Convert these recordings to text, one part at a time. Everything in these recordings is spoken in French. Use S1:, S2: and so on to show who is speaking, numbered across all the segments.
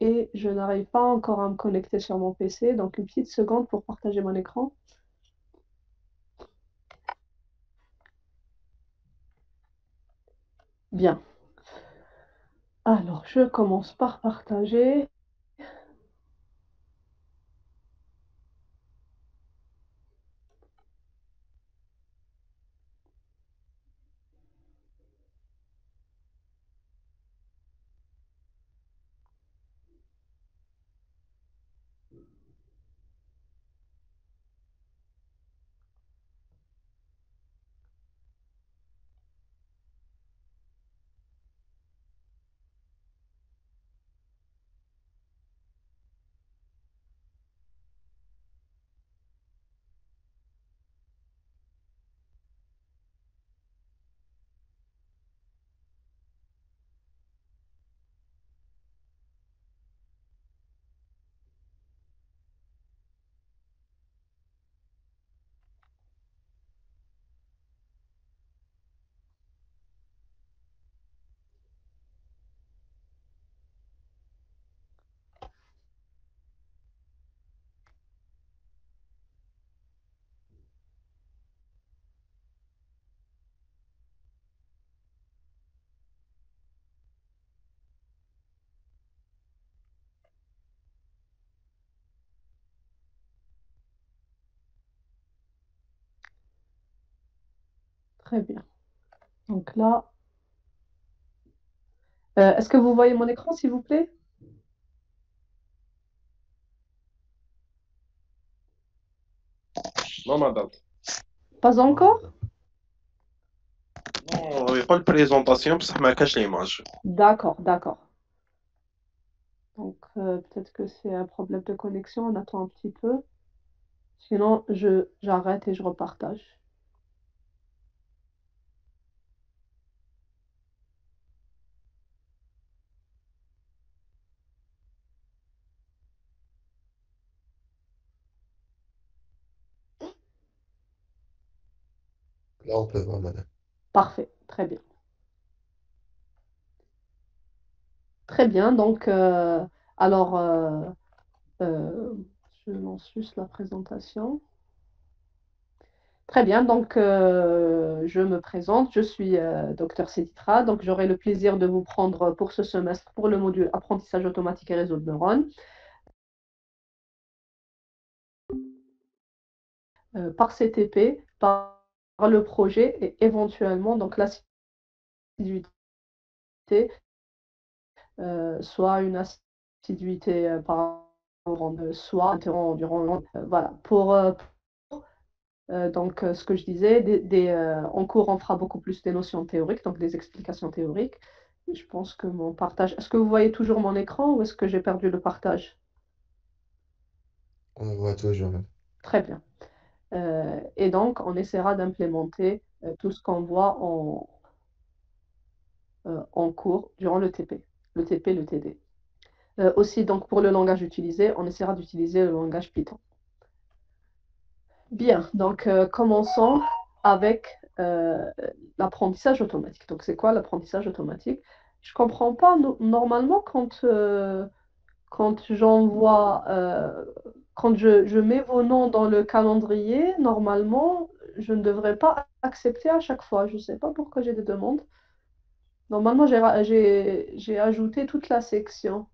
S1: et je n'arrive pas encore à me connecter sur mon PC. Donc, une petite seconde pour partager mon écran. Bien. Alors, je commence par partager. Très bien. Donc là, est-ce que vous voyez mon écran, s'il vous plaît?
S2: Non, madame.
S1: Pas encore?
S2: Non, il n'y a pas de présentation, parce que ça cache l'image.
S1: D'accord, d'accord. Donc, peut-être que c'est un problème de connexion. On attend un petit peu. Sinon, j'arrête et je repartage.
S3: Là, on peut voir, madame.
S1: Parfait, très bien. Très bien. Donc, alors, euh, je lance juste la présentation. Très bien. Donc, je me présente. Je suis Dr Seditra. Donc, j'aurai le plaisir de vous prendre pour ce semestre pour le module apprentissage automatique et réseau de neurones. Par CTP, par le projet et éventuellement donc l'assiduité, soit une assiduité par soit durant voilà. Ce que je disais, en cours, on fera beaucoup plus des notions théoriques, donc des explications théoriques. Je pense que mon partage. Est-ce que vous voyez toujours mon écran ou est-ce que j'ai perdu le partage?
S3: On voit toujours, madame.
S1: Très bien. Et donc, on essaiera d'implémenter tout ce qu'on voit en cours durant le TP, le TD. Aussi, donc, pour le langage utilisé, on essaiera d'utiliser le langage Python. Bien, donc commençons avec l'apprentissage automatique. Donc, c'est quoi l'apprentissage automatique? Je ne comprends pas, normalement, quand j'envoie, quand je mets vos noms dans le calendrier, normalement, je ne devrais pas accepter à chaque fois. Je ne sais pas pourquoi j'ai des demandes. Normalement, j'ai ajouté toute la section.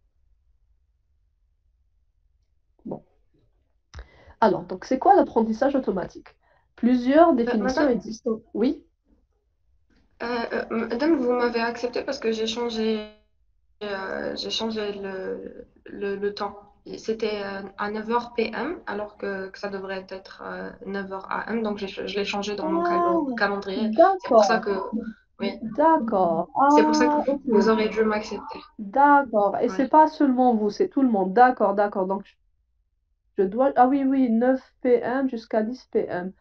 S1: Bon. Alors, donc, c'est quoi l'apprentissage automatique? Plusieurs définitions
S4: Madame,
S1: existent. Oui?
S4: madame, vous m'avez accepté parce que j'ai changé le temps. C'était à 9h PM alors que ça devrait être 9h AM. Donc, je l'ai changé dans mon
S1: Ah,
S4: calendrier. C'est pour ça
S1: d'accord,
S4: que, oui,
S1: d'accord.
S4: c'est pour ça que
S1: Ah, ok.
S4: vous aurez dû m'accepter.
S1: D'accord. Et c'est
S4: Oui,
S1: pas seulement vous, c'est tout le monde. D'accord, d'accord. Donc, je dois. Ah oui, oui, 9 PM jusqu'à 10 PM.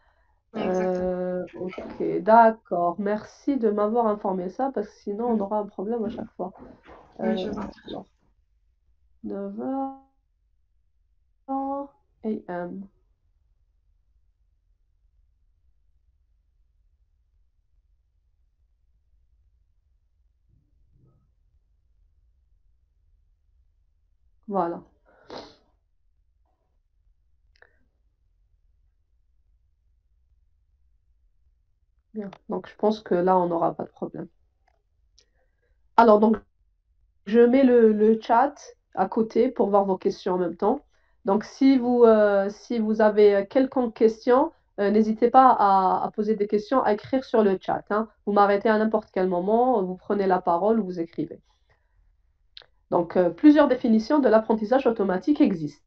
S4: exactement.
S1: Ok, d'accord. Merci de m'avoir informé ça parce que sinon on
S4: Mm.
S1: aura un problème à chaque fois.
S4: Oui, je vous en prie.
S1: Alors, 9h AM. Voilà. Bien. Donc, je pense que là, on n'aura pas de problème. Alors, donc, je mets le chat à côté pour voir vos questions en même temps. Donc, si vous avez quelconque question, n'hésitez pas à poser des questions, à écrire sur le chat, hein. Vous m'arrêtez à n'importe quel moment, vous prenez la parole ou vous écrivez. Donc, plusieurs définitions de l'apprentissage automatique existent.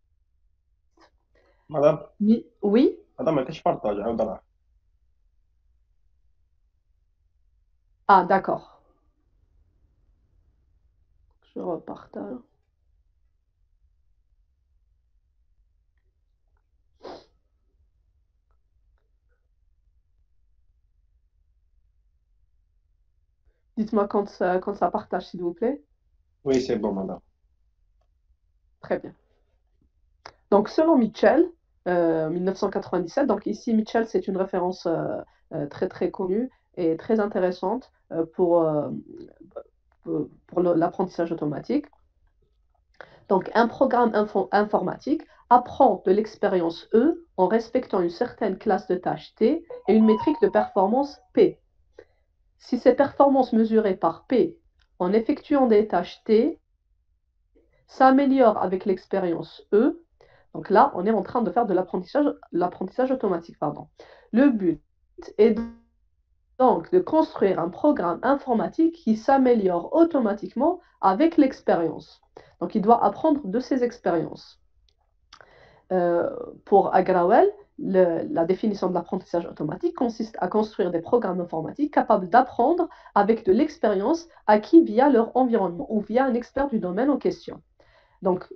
S2: مدام
S1: Oui?
S2: مدام ما كاش بارطاج عاود راه
S1: Ah, d'accord. Je repartage. Dites-moi quand ça partage, s'il vous plaît.
S2: وي سي بون مدام
S1: Très bien. Donc, selon Mitchell, 1997, donc ici, Mitchell, c'est une référence très très connue et très intéressante pour l'apprentissage automatique. Donc, un programme informatique apprend de l'expérience E en respectant une certaine classe de tâches T et une métrique de performance P. Si ces performances mesurées par P en effectuant des tâches T s'améliorent avec l'expérience E, donc là, on est en train de faire de l'apprentissage automatique, pardon. Le but est donc de construire un programme informatique qui s'améliore automatiquement avec l'expérience. Donc, il doit apprendre de ses expériences. Pour Agrawal, la définition de l'apprentissage automatique consiste à construire des programmes informatiques capables d'apprendre avec de l'expérience acquise via leur environnement ou via un expert du domaine en question. Donc,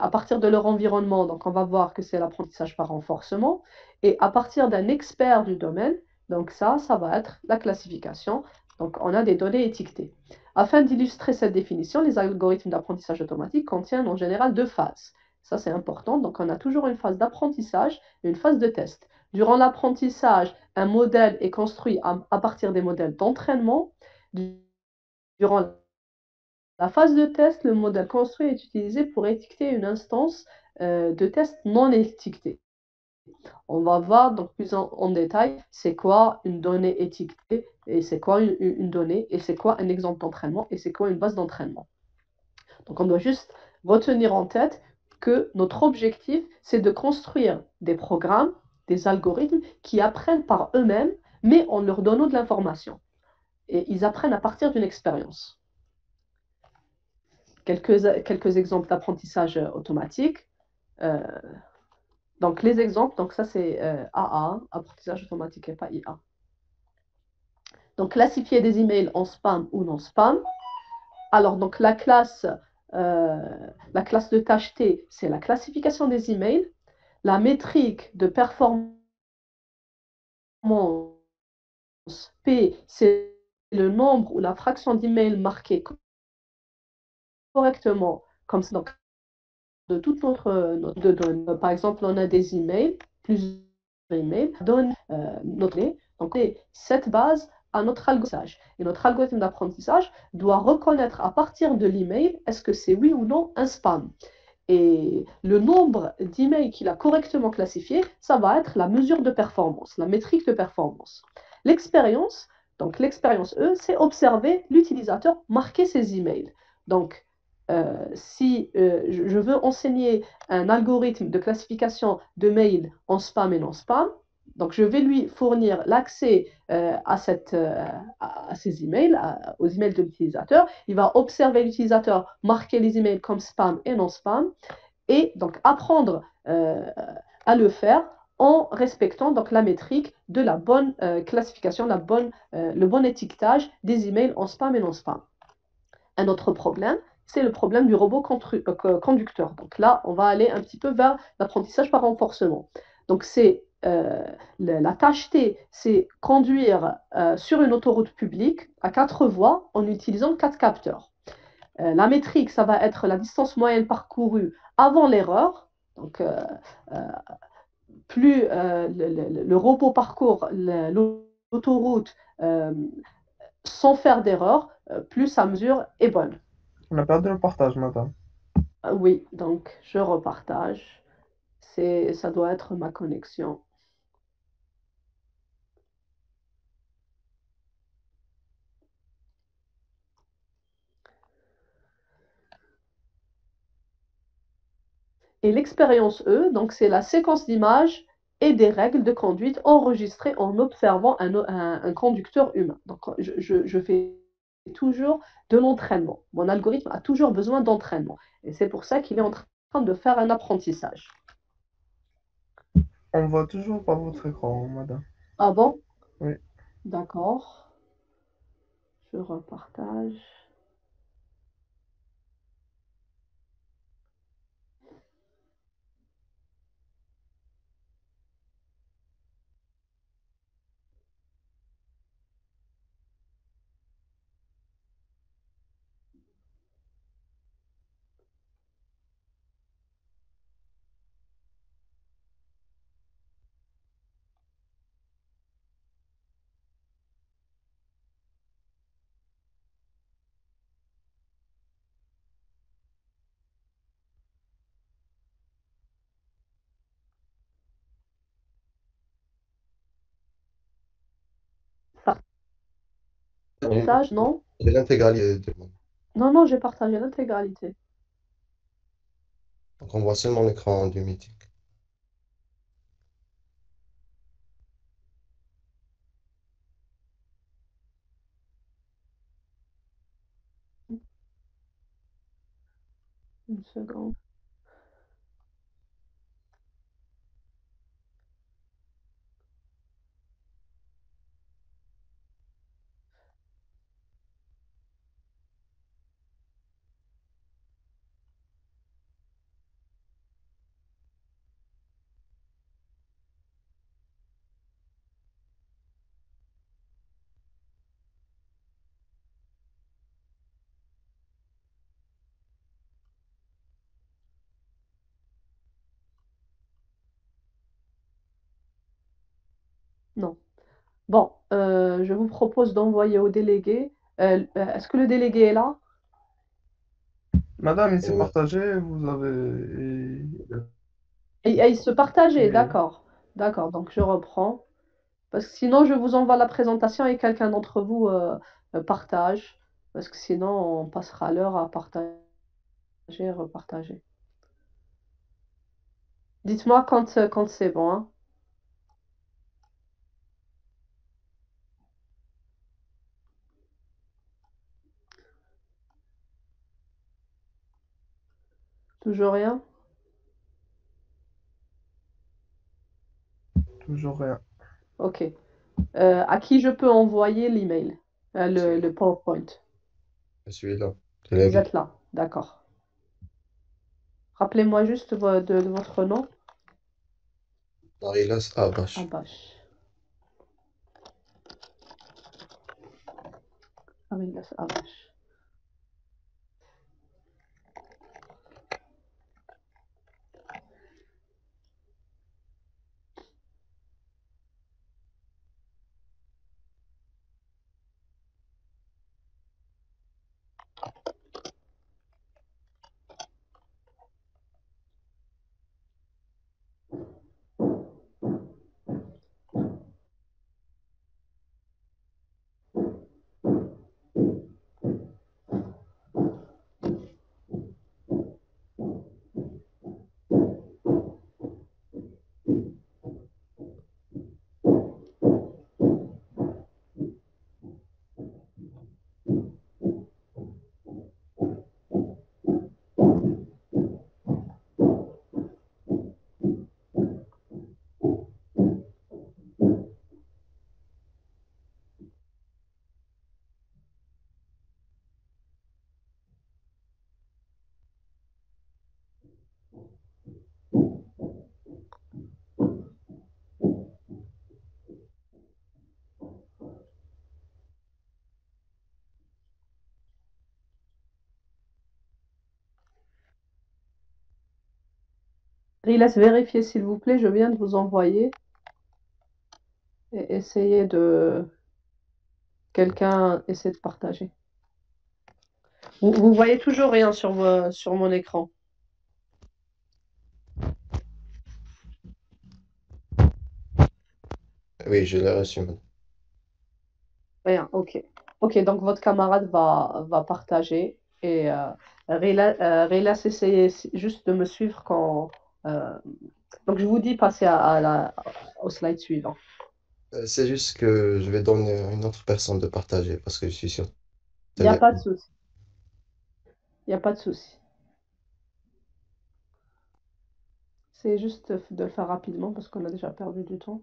S1: à partir de leur environnement, donc on va voir que c'est l'apprentissage par renforcement. Et à partir d'un expert du domaine, donc ça va être la classification. Donc, on a des données étiquetées. Afin d'illustrer cette définition, les algorithmes d'apprentissage automatique contiennent en général deux phases. Ça, c'est important. Donc, on a toujours une phase d'apprentissage et une phase de test. Durant l'apprentissage, un modèle est construit à partir des modèles d'entraînement. Durant la phase de test, le modèle construit est utilisé pour étiqueter une instance de test non étiquetée. On va voir donc plus en détail c'est quoi une donnée étiquetée et c'est quoi une donnée et c'est quoi un exemple d'entraînement et c'est quoi une base d'entraînement. Donc on doit juste retenir en tête que notre objectif, c'est de construire des programmes, des algorithmes qui apprennent par eux-mêmes, mais en leur donnant de l'information. Et ils apprennent à partir d'une expérience. Quelques exemples d'apprentissage automatique. Donc, les exemples, donc ça c'est AA, apprentissage automatique et pas IA. Donc, classifier des emails en spam ou non spam. Alors, donc la classe de tâche T, c'est la classification des emails. La métrique de performance P, c'est le nombre ou la fraction d'emails marqués correctement, comme ça. Donc, de toute notre données. Par exemple, on a des emails, plusieurs emails, donne notre données. Donc, cette base à notre algorithme. Et notre algorithme d'apprentissage doit reconnaître à partir de l'email, est-ce que c'est oui ou non un spam. Et le nombre d'emails qu'il a correctement classifié, ça va être la mesure de performance, la métrique de performance. L'expérience, donc l'expérience E, c'est observer l'utilisateur marquer ses emails. Donc, si je veux enseigner un algorithme de classification de mails en spam et non spam, donc je vais lui fournir l'accès à ces emails, aux emails de l'utilisateur. Il va observer l'utilisateur, marquer les emails comme spam et non spam, et donc apprendre à le faire en respectant donc la métrique de la bonne classification, le bon étiquetage des emails en spam et non spam. Un autre problème, c'est le problème du robot conducteur. Donc là, on va aller un petit peu vers l'apprentissage par renforcement. Donc c'est la tâche T, c'est conduire sur une autoroute publique à 4 voies en utilisant 4 capteurs. La métrique, ça va être la distance moyenne parcourue avant l'erreur. Donc plus le robot parcourt l'autoroute sans faire d'erreur, plus sa mesure est bonne.
S3: On a perdu le partage, madame.
S1: Oui, donc je repartage. Ça doit être ma connexion. Et l'expérience E, donc c'est la séquence d'images et des règles de conduite enregistrées en observant un conducteur humain. Donc je fais toujours de l'entraînement. Mon algorithme a toujours besoin d'entraînement. Et c'est pour ça qu'il est en train de faire un apprentissage.
S3: On voit toujours pas votre écran, madame.
S1: Ah bon?
S3: Oui.
S1: D'accord. Je repartage.
S5: Oui,
S1: Partage, non?
S5: c'est l'intégralité.
S1: Non, non, j'ai partagé l'intégralité.
S5: Donc on voit seulement l'écran du meeting.
S1: Une seconde. Non. Bon, je vous propose d'envoyer au délégué. Est-ce que le délégué est là?
S3: Madame, il s'est
S5: Oui.
S3: partagé, vous avez...
S1: Et il se partageait,
S3: Oui.
S1: d'accord. D'accord, donc je reprends. Parce que sinon, je vous envoie la présentation et quelqu'un d'entre vous partage. Parce que sinon, on passera l'heure à partager et repartager. Dites-moi quand c'est bon, hein. Toujours rien?
S3: Toujours rien.
S1: Ok. À qui je peux envoyer l'email? Le PowerPoint.
S5: Je suis là.
S1: Vous êtes là, d'accord. Rappelez-moi juste de votre nom.
S5: Narilas Abash.
S1: Abash. Amigas Abash. Rilas, vérifiez s'il vous plaît, je viens de vous envoyer. Et essayez de... Quelqu'un essaie de partager. Vous voyez toujours rien sur mon écran.
S5: Oui, je l'ai reçu, madame.
S1: Rien, ok. Ok, donc votre camarade va partager et Rélas, essayez juste de me suivre quand. euh, donc je vous dis, passez au slide suivant.
S5: C'est juste que je vais donner à une autre personne de partager parce que je suis sur
S1: Il n'y a pas de
S5: téléphone.
S1: souci. Il n'y a pas de souci. C'est juste de le faire rapidement parce qu'on a déjà perdu du temps.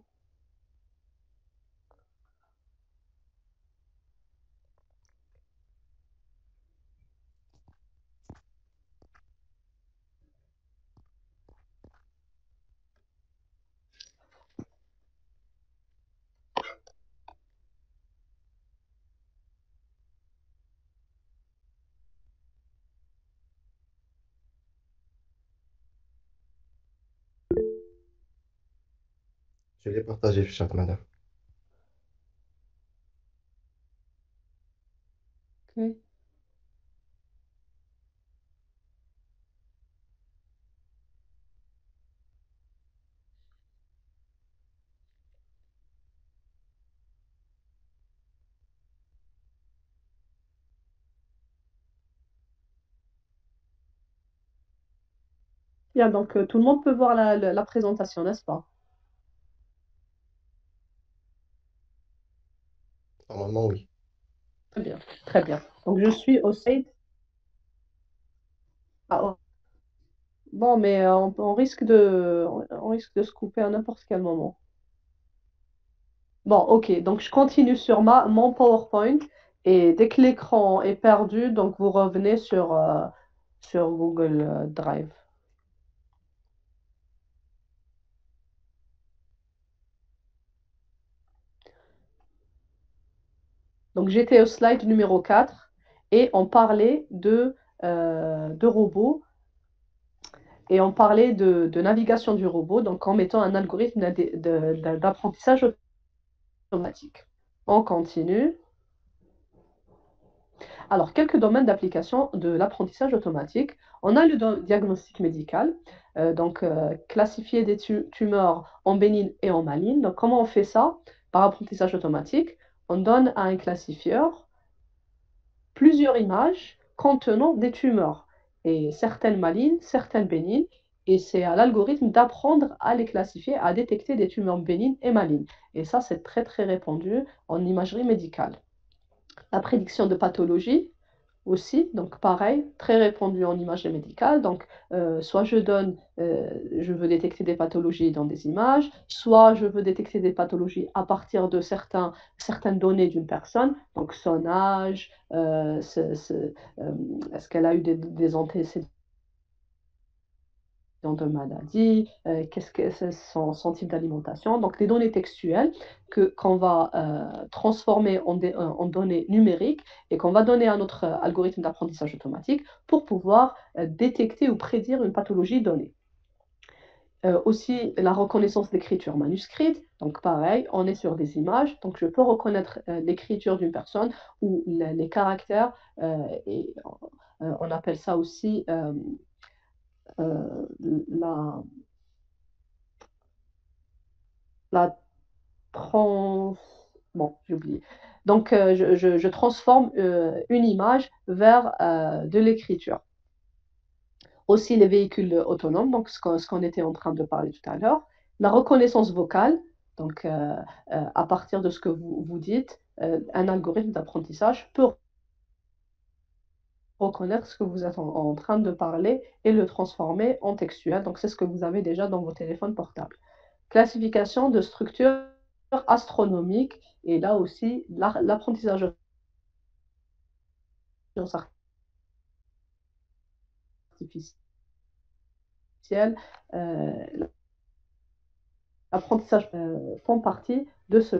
S5: Je l'ai partagé, chère madame.
S1: Ok. Bien, donc tout le monde peut voir la présentation, n'est-ce pas?
S5: Normalement, oui.
S1: Très bien, très bien. Donc je suis au slide. Ah, oh. Bon, mais on risque de se couper à n'importe quel moment. Bon, ok, donc je continue sur mon PowerPoint et dès que l'écran est perdu, donc vous revenez sur Google Drive. Donc j'étais au slide numéro 4 et on parlait de robots et on parlait de navigation du robot, donc en mettant un algorithme d'apprentissage automatique. On continue. Alors, quelques domaines d'application de l'apprentissage automatique. On a le diagnostic médical, donc classifier des tumeurs en bénignes et en malignes. Donc, comment on fait ça? Par apprentissage automatique, on donne à un classifieur plusieurs images contenant des tumeurs, et certaines malignes, certaines bénignes, et c'est à l'algorithme d'apprendre à les classifier, à détecter des tumeurs bénignes et malignes. Et ça, c'est très, très répandu en imagerie médicale. La prédiction de pathologie aussi, donc pareil, très répandu en imagerie médicale. Donc, soit je veux détecter des pathologies dans des images, soit je veux détecter des pathologies à partir de certaines données d'une personne, donc son âge, est-ce qu'elle a eu des antécédents de maladie, qu'est-ce que c'est son type d'alimentation. Donc, des données textuelles qu'on va transformer en données numériques et qu'on va donner à notre algorithme d'apprentissage automatique pour pouvoir détecter ou prédire une pathologie donnée. Aussi, la reconnaissance d'écriture manuscrite. Donc, pareil, on est sur des images. Donc, je peux reconnaître l'écriture d'une personne ou les caractères. Et on appelle ça aussi la la trans... Bon, j'ai oublié. Donc, je transforme une image vers de l'écriture. Aussi, les véhicules autonomes, donc ce qu'on était en train de parler tout à l'heure. La reconnaissance vocale, donc à partir de ce que vous dites, un algorithme d'apprentissage peut reconnaître ce que vous êtes en train de parler et le transformer en textuel. Donc, c'est ce que vous avez déjà dans vos téléphones portables. Classification de structures astronomiques. Et là aussi, l'apprentissage artificiel, l'apprentissage font partie de ce.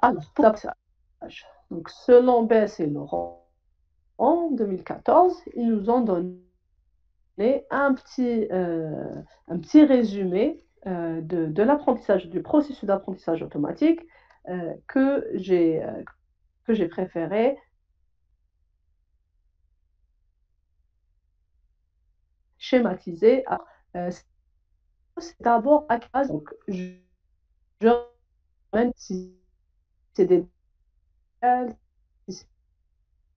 S1: Alors, pour l'apprentissage, donc selon Bess et Laurent, en 2014, ils nous ont donné un petit résumé de l'apprentissage, du processus d'apprentissage automatique que j'ai préféré schématiser. c'est d'abord à base. Donc, je même si c'est des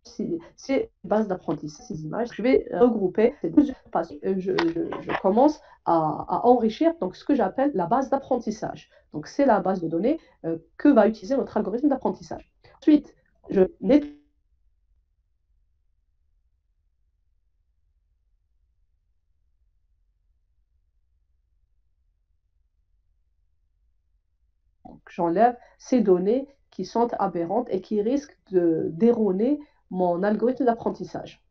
S1: si c'est une base d'apprentissage, ces images, je vais regrouper ces deux. Je commence à enrichir donc, ce que j'appelle la base d'apprentissage. Donc, c'est la base de données que va utiliser notre algorithme d'apprentissage. Ensuite, je nettoie. J'enlève ces données qui sont aberrantes et qui risquent d'erroner mon algorithme d'apprentissage.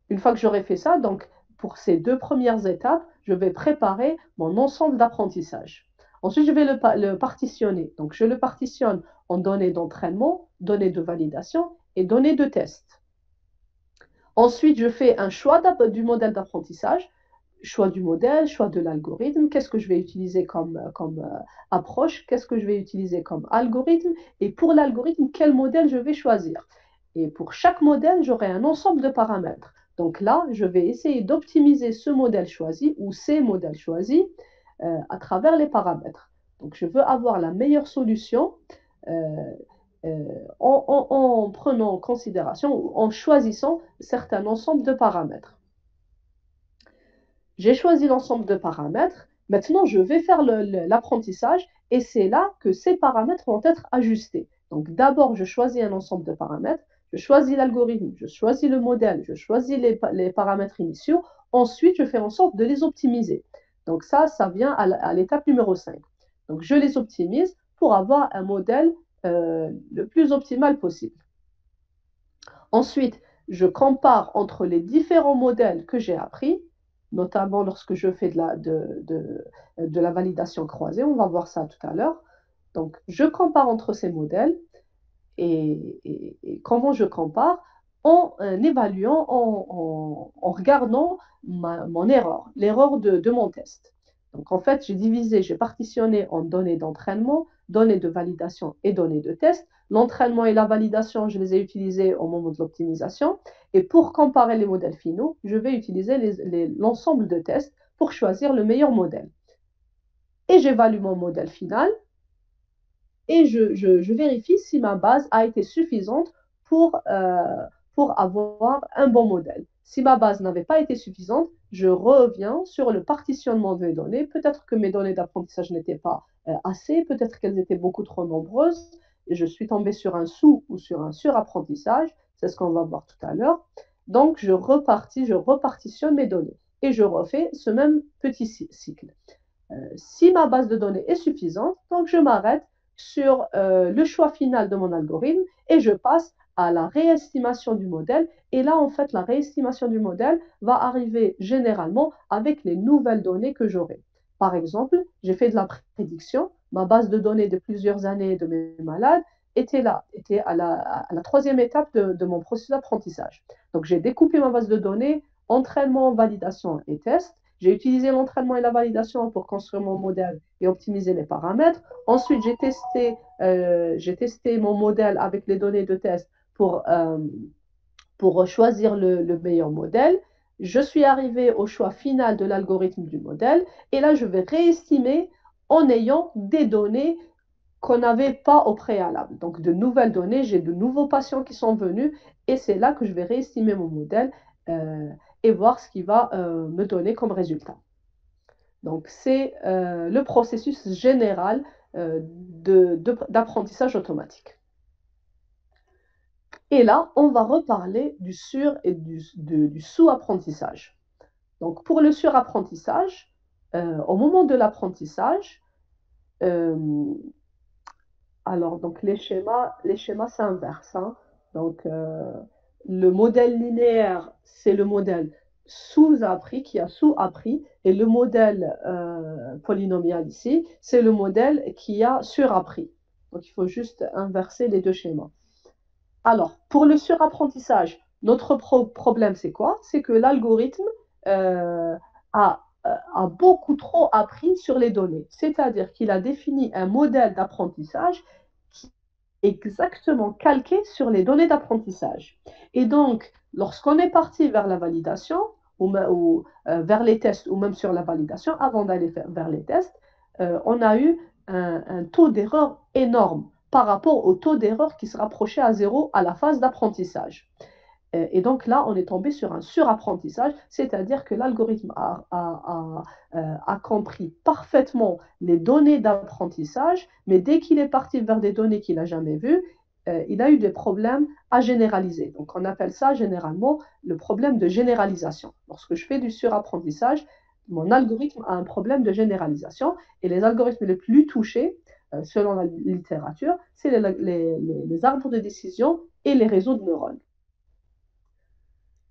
S1: Une fois que j'aurai fait ça, donc pour ces deux premières étapes, je vais préparer mon ensemble d'apprentissage. Ensuite, je vais le partitionner. Donc, je le partitionne en données d'entraînement, données de validation et données de test. Ensuite, je fais un choix du modèle d'apprentissage, choix du modèle, choix de l'algorithme, qu'est-ce que je vais utiliser comme approche, qu'est-ce que je vais utiliser comme algorithme, et pour l'algorithme, quel modèle je vais choisir. Et pour chaque modèle, j'aurai un ensemble de paramètres. Donc là, je vais essayer d'optimiser ce modèle choisi ou ces modèles choisis à travers les paramètres. Donc je veux avoir la meilleure solution en prenant en considération ou en choisissant certains ensembles de paramètres. J'ai choisi l'ensemble de paramètres. Maintenant, je vais faire l'apprentissage et c'est là que ces paramètres vont être ajustés. Donc d'abord, je choisis un ensemble de paramètres, je choisis l'algorithme, je choisis le modèle, je choisis les paramètres initiaux. Ensuite, je fais en sorte de les optimiser. Donc ça vient à l'étape numéro 5. Donc je les optimise pour avoir un modèle le plus optimal possible. Ensuite, je compare entre les différents modèles que j'ai appris, notamment lorsque je fais de la validation croisée. On va voir ça tout à l'heure. Donc, je compare entre ces modèles et comment je compare en évaluant, en regardant mon erreur, l'erreur de mon test. Donc, en fait, j'ai partitionné en données d'entraînement, données de validation et données de test. L'entraînement et la validation, je les ai utilisés au moment de l'optimisation. Et pour comparer les modèles finaux, je vais utiliser l'ensemble de tests pour choisir le meilleur modèle. Et j'évalue mon modèle final et je vérifie si ma base a été suffisante pour avoir un bon modèle. Si ma base n'avait pas été suffisante, je reviens sur le partitionnement des données. Peut-être que mes données d'apprentissage n'étaient pas assez, peut-être qu'elles étaient beaucoup trop nombreuses. Et je suis tombée sur un sous ou sur un surapprentissage. C'est ce qu'on va voir tout à l'heure. Donc, je repartitionne mes données et je refais ce même petit cycle. Si ma base de données est suffisante, donc je m'arrête sur le choix final de mon algorithme et je passe à la réestimation du modèle. Et là, en fait, la réestimation du modèle va arriver généralement avec les nouvelles données que j'aurai. Par exemple, j'ai fait de la prédiction. Ma base de données de plusieurs années de mes malades était à la troisième étape de mon processus d'apprentissage. Donc, j'ai découpé ma base de données, entraînement, validation et test. J'ai utilisé l'entraînement et la validation pour construire mon modèle et optimiser les paramètres. Ensuite, j'ai testé mon modèle avec les données de test pour choisir le meilleur modèle. Je suis arrivée au choix final de l'algorithme du modèle. Et là, je vais réestimer en ayant des données qu'on n'avait pas au préalable. Donc, de nouvelles données, j'ai de nouveaux patients qui sont venus et c'est là que je vais réestimer mon modèle et voir ce qu'il va me donner comme résultat. Donc, c'est le processus général d'apprentissage automatique. Et là, on va reparler du sur- et du sous-apprentissage. Donc, pour le surapprentissage, au moment de l'apprentissage, alors, donc les schémas s'inversent. Hein. Donc, le modèle linéaire, c'est le modèle sous-appris, qui a sous-appris, et le modèle polynomial ici, c'est le modèle qui a surappris. Donc, il faut juste inverser les deux schémas. Alors, pour le surapprentissage, notre problème, c'est quoi? C'est que l'algorithme a beaucoup trop appris sur les données. C'est-à-dire qu'il a défini un modèle d'apprentissage qui est exactement calqué sur les données d'apprentissage. Et donc, lorsqu'on est parti vers la validation, vers les tests ou même sur la validation, avant d'aller vers les tests, on a eu un taux d'erreur énorme par rapport au taux d'erreur qui se rapprochait à zéro à la phase d'apprentissage. Et donc là, on est tombé sur un surapprentissage, c'est-à-dire que l'algorithme a compris parfaitement les données d'apprentissage, mais dès qu'il est parti vers des données qu'il n'a jamais vues, il a eu des problèmes à généraliser. Donc on appelle ça généralement le problème de généralisation. Lorsque je fais du surapprentissage, mon algorithme a un problème de généralisation et les algorithmes les plus touchés, selon la littérature, c'est les arbres de décision et les réseaux de neurones.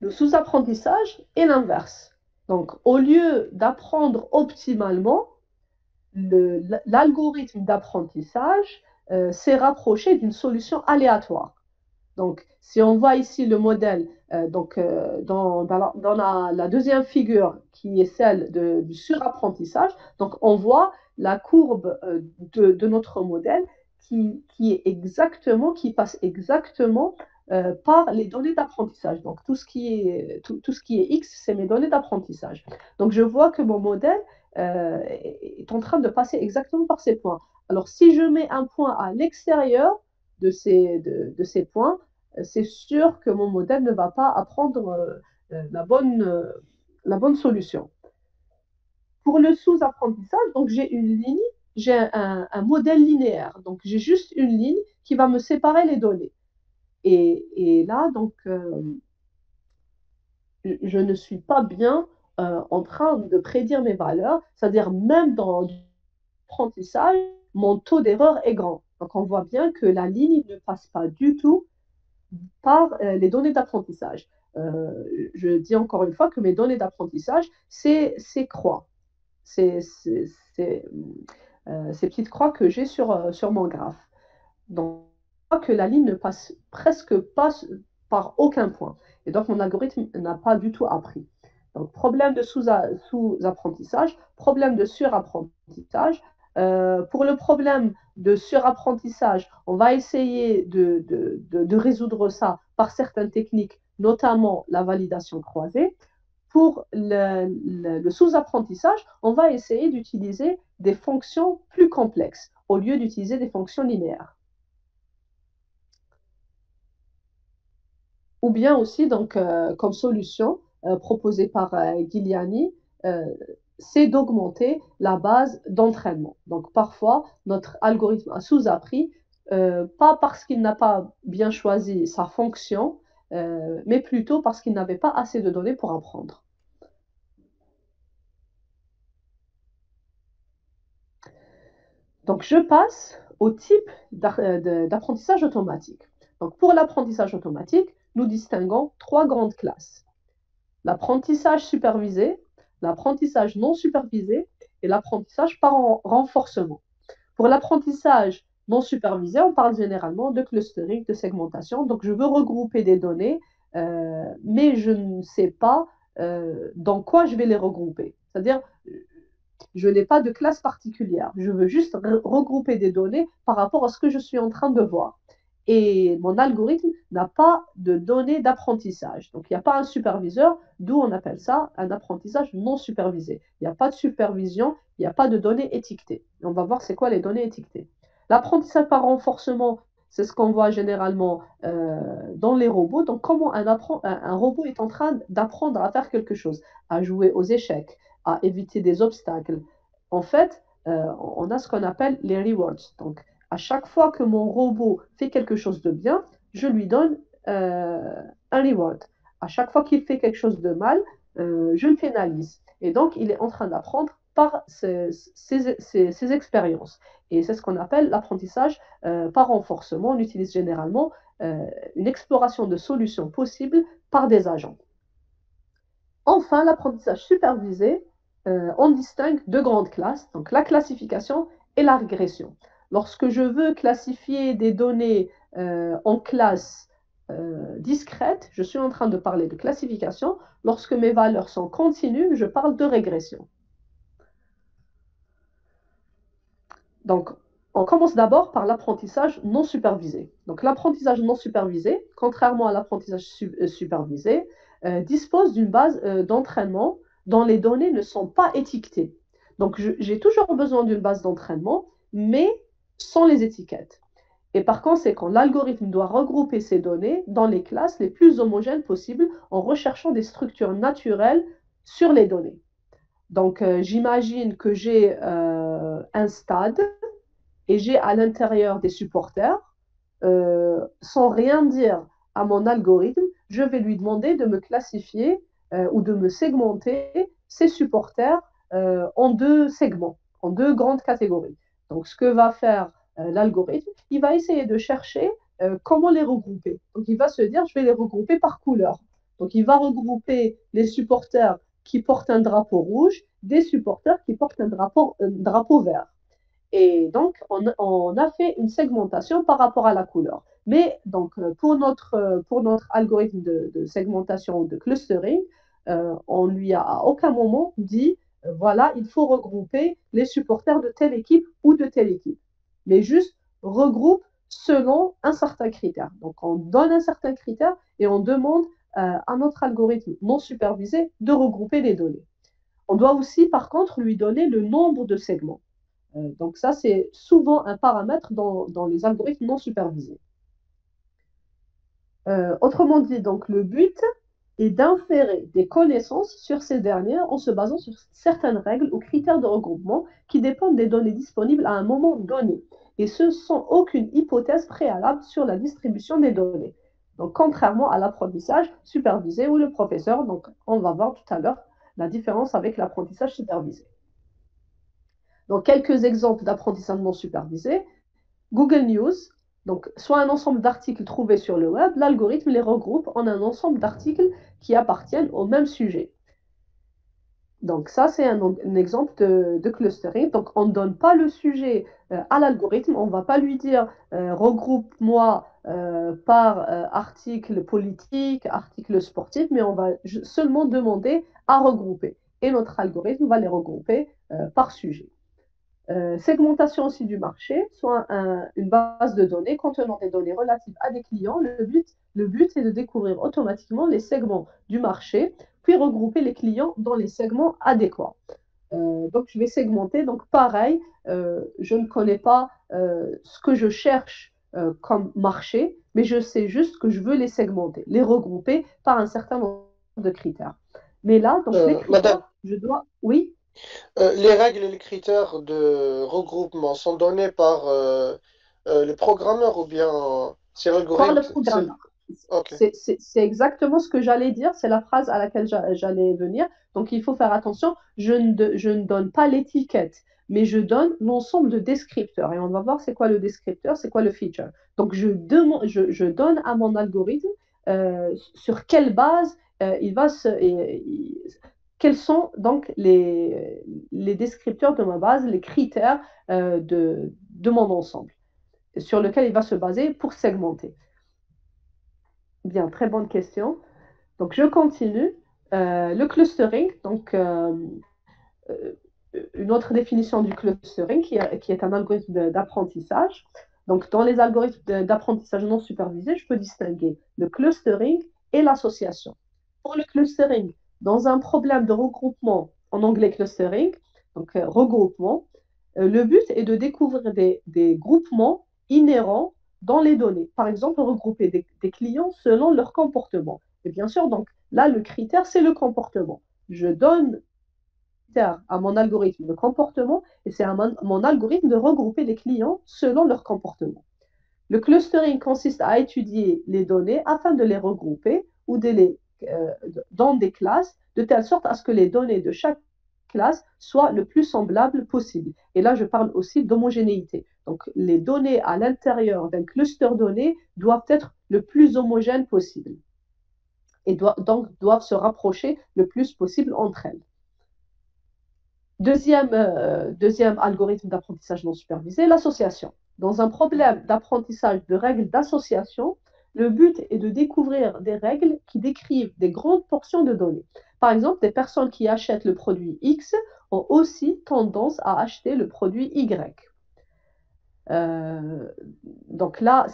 S1: Le sous-apprentissage est l'inverse. Donc, au lieu d'apprendre optimalement, l'algorithme d'apprentissage s'est rapproché d'une solution aléatoire. Donc, si on voit ici le modèle dans la deuxième figure qui est celle du surapprentissage, donc on voit la courbe de notre modèle qui passe exactement par les données d'apprentissage. Donc, tout ce qui est X, c'est mes données d'apprentissage. Donc, je vois que mon modèle est en train de passer exactement par ces points. Alors, si je mets un point à l'extérieur de ces points, c'est sûr que mon modèle ne va pas apprendre la bonne solution. Pour le sous-apprentissage, donc j'ai une ligne, j'ai un modèle linéaire. Donc, j'ai juste une ligne qui va me séparer les données. Et là, donc, je ne suis pas bien en train de prédire mes valeurs, c'est-à-dire même dans l'apprentissage, mon taux d'erreur est grand. Donc, on voit bien que la ligne ne passe pas du tout par les données d'apprentissage. Je dis encore une fois que mes données d'apprentissage, c'est ces croix, ces petites croix que j'ai sur mon graphe. Donc, que la ligne ne passe presque pas par aucun point. Et donc, mon algorithme n'a pas du tout appris. Donc, problème de sous-apprentissage, problème de surapprentissage. Pour le problème de surapprentissage, on va essayer de résoudre ça par certaines techniques, notamment la validation croisée. Pour le sous-apprentissage, on va essayer d'utiliser des fonctions plus complexes au lieu d'utiliser des fonctions linéaires. Ou bien aussi, donc, comme solution proposée par Giuliani, c'est d'augmenter la base d'entraînement. Donc, parfois, notre algorithme a sous-appris, pas parce qu'il n'a pas bien choisi sa fonction, mais plutôt parce qu'il n'avait pas assez de données pour apprendre. Donc, je passe au type d'apprentissage automatique. Donc, pour l'apprentissage automatique, nous distinguons trois grandes classes. L'apprentissage supervisé, l'apprentissage non supervisé et l'apprentissage par renforcement. Pour l'apprentissage non supervisé, on parle généralement de clustering, de segmentation. Donc, je veux regrouper des données, mais je ne sais pas dans quoi je vais les regrouper. C'est-à-dire, je n'ai pas de classe particulière. Je veux juste regrouper des données par rapport à ce que je suis en train de voir. Et mon algorithme n'a pas de données d'apprentissage. Donc, il n'y a pas un superviseur, d'où on appelle ça un apprentissage non supervisé. Il n'y a pas de supervision, il n'y a pas de données étiquetées. Et on va voir c'est quoi les données étiquetées. L'apprentissage par renforcement, c'est ce qu'on voit généralement dans les robots. Donc, comment un robot est en train d'apprendre à faire quelque chose, à jouer aux échecs, à éviter des obstacles. En fait, on a ce qu'on appelle les rewards. Donc, à chaque fois que mon robot fait quelque chose de bien, je lui donne un reward. À chaque fois qu'il fait quelque chose de mal, je le pénalise. Et donc, il est en train d'apprendre par ses expériences. Et c'est ce qu'on appelle l'apprentissage par renforcement. On utilise généralement une exploration de solutions possibles par des agents. Enfin, l'apprentissage supervisé, on distingue deux grandes classes, donc la classification et la régression. Lorsque je veux classifier des données en classes discrètes, je suis en train de parler de classification. Lorsque mes valeurs sont continues, je parle de régression. Donc, on commence d'abord par l'apprentissage non supervisé. Donc l'apprentissage non supervisé, contrairement à l'apprentissage supervisé, dispose d'une base d'entraînement dont les données ne sont pas étiquetées. Donc j'ai toujours besoin d'une base d'entraînement, mais sans les étiquettes. Et par conséquent, l'algorithme doit regrouper ces données dans les classes les plus homogènes possibles en recherchant des structures naturelles sur les données. Donc, j'imagine que j'ai un stade et j'ai à l'intérieur des supporters. Sans rien dire à mon algorithme, je vais lui demander de me classifier ou de me segmenter ces supporters en deux segments, en deux grandes catégories. Donc, ce que va faire l'algorithme, il va essayer de chercher comment les regrouper. Donc, il va se dire, je vais les regrouper par couleur. Donc, il va regrouper les supporters qui portent un drapeau rouge des supporters qui portent un drapeau vert. Et donc, on a fait une segmentation par rapport à la couleur. Mais donc, pour notre algorithme de segmentation ou de clustering, on lui a à aucun moment dit, voilà, il faut regrouper les supporters de telle équipe ou de telle équipe. Mais juste regroupe selon un certain critère. Donc, on donne un certain critère et on demande à notre algorithme non supervisé de regrouper les données. On doit aussi, par contre, lui donner le nombre de segments. Donc ça, c'est souvent un paramètre dans les algorithmes non supervisés. Autrement dit, donc, le but est d'inférer des connaissances sur ces dernières en se basant sur certaines règles ou critères de regroupement qui dépendent des données disponibles à un moment donné, et ce sans aucune hypothèse préalable sur la distribution des données. Donc, contrairement à l'apprentissage supervisé où le professeur, donc on va voir tout à l'heure la différence avec l'apprentissage supervisé. Donc, quelques exemples d'apprentissage non supervisé. Google News, donc soit un ensemble d'articles trouvés sur le web, l'algorithme les regroupe en un ensemble d'articles qui appartiennent au même sujet. Donc ça, c'est un exemple de clustering. Donc on ne donne pas le sujet à l'algorithme, on ne va pas lui dire regroupe-moi par article politique, article sportif, mais on va seulement demander à regrouper. Et notre algorithme va les regrouper par sujet. Segmentation aussi du marché, soit une base de données contenant des données relatives à des clients. Le but est de découvrir automatiquement les segments du marché, puis regrouper les clients dans les segments adéquats. Donc, je vais segmenter. Donc, pareil, je ne connais pas ce que je cherche comme marché, mais je sais juste que je veux les segmenter, les regrouper par un certain nombre de critères. Mais là, donc, les critères,
S6: Madame,
S1: je dois... Oui.
S6: Les règles et les critères de regroupement sont donnés par le programmeur ou bien c'est
S1: Par
S6: l'algorithme?
S1: le programmeur.
S6: Ok.
S1: C'est exactement ce que j'allais dire, c'est la phrase à laquelle j'allais venir. Donc, il faut faire attention, je ne donne pas l'étiquette, mais je donne l'ensemble de descripteurs. Et on va voir c'est quoi le descripteur, c'est quoi le feature. Donc, je donne à mon algorithme sur quelle base il va quels sont donc les descripteurs de ma base, les critères de mon ensemble sur lequel il va se baser pour segmenter. Bien, très bonne question. Donc, je continue. Le clustering, donc une autre définition du clustering qui est un algorithme d'apprentissage. Donc, dans les algorithmes d'apprentissage non supervisé, je peux distinguer le clustering et l'association. Pour le clustering, dans un problème de regroupement, en anglais clustering, donc regroupement, le but est de découvrir des groupements inhérents dans les données. Par exemple, regrouper des clients selon leur comportement. Et bien sûr, donc là, le critère, c'est le comportement. Je donne à mon algorithme de comportement et c'est à mon algorithme de regrouper les clients selon leur comportement. Le clustering consiste à étudier les données afin de les regrouper ou de les dans des classes de telle sorte à ce que les données de chaque classe soient le plus semblables possible. Et là, je parle aussi d'homogénéité. Donc, les données à l'intérieur d'un cluster donné doivent être le plus homogènes possible et donc doivent se rapprocher le plus possible entre elles. Deuxième algorithme d'apprentissage non supervisé, l'association. Dans un problème d'apprentissage de règles d'association, le but est de découvrir des règles qui décrivent des grandes portions de données. Par exemple, des personnes qui achètent le produit X ont aussi tendance à acheter le produit Y. Euh, donc là,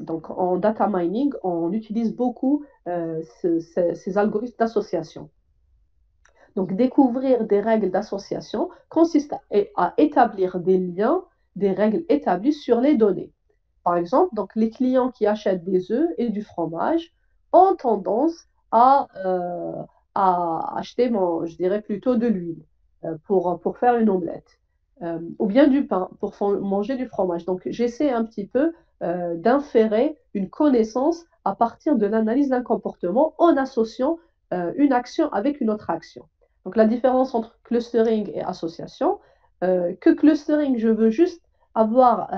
S1: donc en data mining, on utilise beaucoup ces algorithmes d'association. Donc, découvrir des règles d'association consiste à établir des liens, des règles établies sur les données. Par exemple, donc, les clients qui achètent des œufs et du fromage ont tendance à acheter, je dirais plutôt de l'huile pour faire une omelette, ou bien du pain pour manger du fromage. Donc, j'essaie un petit peu d'inférer une connaissance à partir de l'analyse d'un comportement en associant une action avec une autre action. Donc, la différence entre clustering et association, que clustering, je veux juste avoir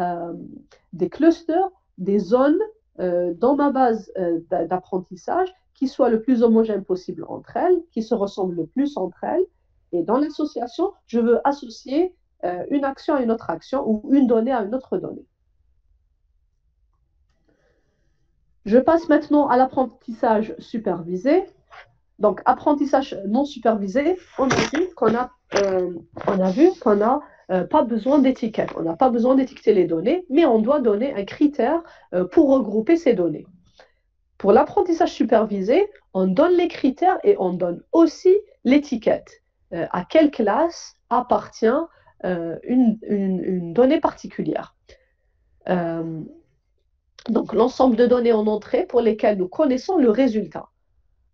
S1: des clusters, des zones dans ma base d'apprentissage qui soient le plus homogènes possible entre elles, qui se ressemblent le plus entre elles. Et dans l'association, je veux associer une action à une autre action ou une donnée à une autre donnée. Je passe maintenant à l'apprentissage supervisé. Donc, apprentissage non supervisé, on a vu qu'on n'a pas besoin d'étiquette. On n'a pas besoin d'étiqueter les données, mais on doit donner un critère pour regrouper ces données. Pour l'apprentissage supervisé, on donne les critères et on donne aussi l'étiquette. À quelle classe appartient une donnée particulière. Donc, l'ensemble de données en entrée pour lesquelles nous connaissons le résultat.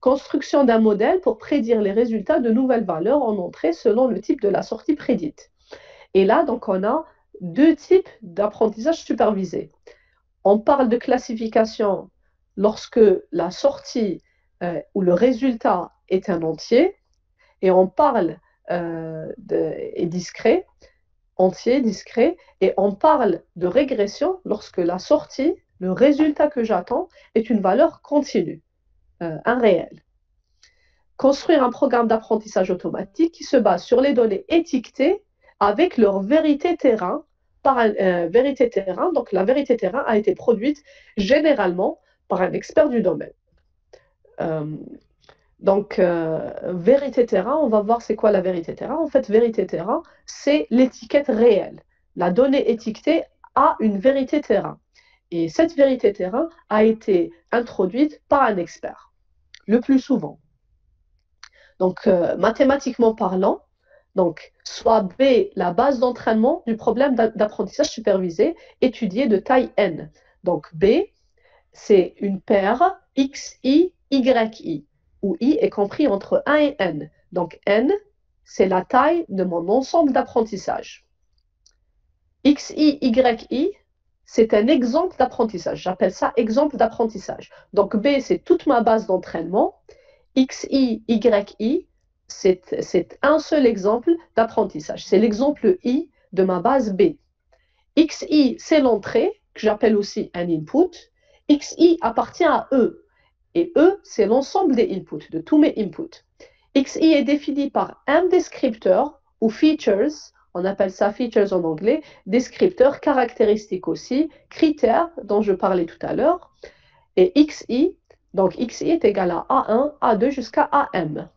S1: Construction d'un modèle pour prédire les résultats de nouvelles valeurs en entrée selon le type de la sortie prédite. Et là, donc, on a deux types d'apprentissage supervisé. On parle de classification lorsque la sortie ou le résultat est un entier, et on parle est discret, entier, discret, et on parle de régression lorsque la sortie, le résultat que j'attends, est une valeur continue. Un réel. Construire un programme d'apprentissage automatique qui se base sur les données étiquetées avec leur vérité terrain. Vérité terrain, donc la vérité terrain a été produite généralement par un expert du domaine. Vérité terrain, on va voir c'est quoi la vérité terrain. En fait, vérité terrain, c'est l'étiquette réelle. La donnée étiquetée a une vérité terrain. Et cette vérité terrain a été introduite par un expert, le plus souvent. Donc, mathématiquement parlant, donc, soit B, la base d'entraînement du problème d'apprentissage supervisé étudié de taille n. Donc, B, c'est une paire XI, YI, où I est compris entre 1 et n. Donc, n, c'est la taille de mon ensemble d'apprentissage. XI, YI, c'est un exemple d'apprentissage. J'appelle ça exemple d'apprentissage. Donc, B, c'est toute ma base d'entraînement. XI, YI, c'est un seul exemple d'apprentissage. C'est l'exemple I de ma base B. XI, c'est l'entrée, que j'appelle aussi un input. XI appartient à E. Et E, c'est l'ensemble des inputs, de tous mes inputs. XI est défini par un descripteur ou features, on appelle ça features en anglais, descripteurs, caractéristiques aussi, critères dont je parlais tout à l'heure. Et XI, donc XI est égal à A1, A2 jusqu'à AM,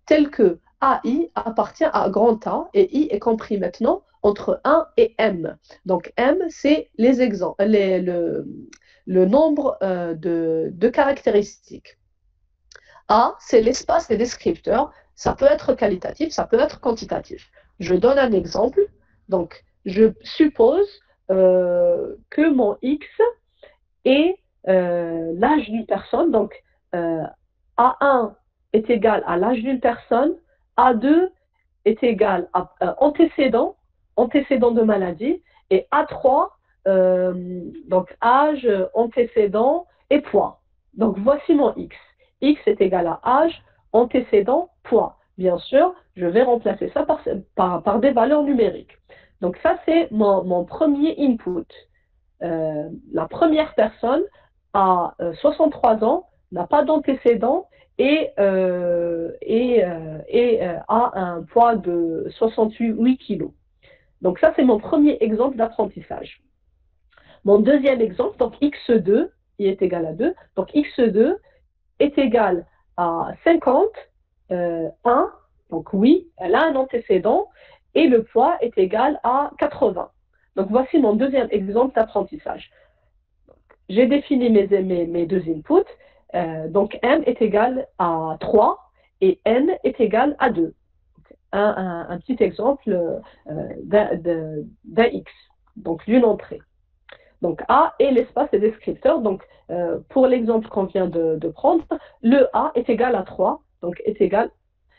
S1: tel que AI appartient à grand A et I est compris maintenant entre 1 et M. Donc M, c'est les exemples, le nombre de caractéristiques. A, c'est l'espace des descripteurs. Ça peut être qualitatif, ça peut être quantitatif. Je donne un exemple. Donc, je suppose que mon X est l'âge d'une personne. Donc, A1 est égal à l'âge d'une personne. A2 est égal à antécédent de maladie. Et A3, donc âge, antécédent et poids. Donc, voici mon X. X est égal à âge, antécédent, poids. Bien sûr, je vais remplacer ça par des valeurs numériques. Donc ça, c'est mon premier input. La première personne a 63 ans, n'a pas d'antécédent et a un poids de 68 kg. Donc ça, c'est mon premier exemple d'apprentissage. Mon deuxième exemple, donc x2, I est égal à 2, donc x2 est égal à 50, 1, donc oui, elle a un antécédent, et le poids est égal à 80. Donc, voici mon deuxième exemple d'apprentissage. J'ai défini mes deux inputs. Donc, m est égal à 3 et n est égal à 2. Un petit exemple d'un x, donc d'une entrée. Donc, A est l'espace des descripteurs. Donc, pour l'exemple qu'on vient de prendre, le A est égal à 3, donc est égal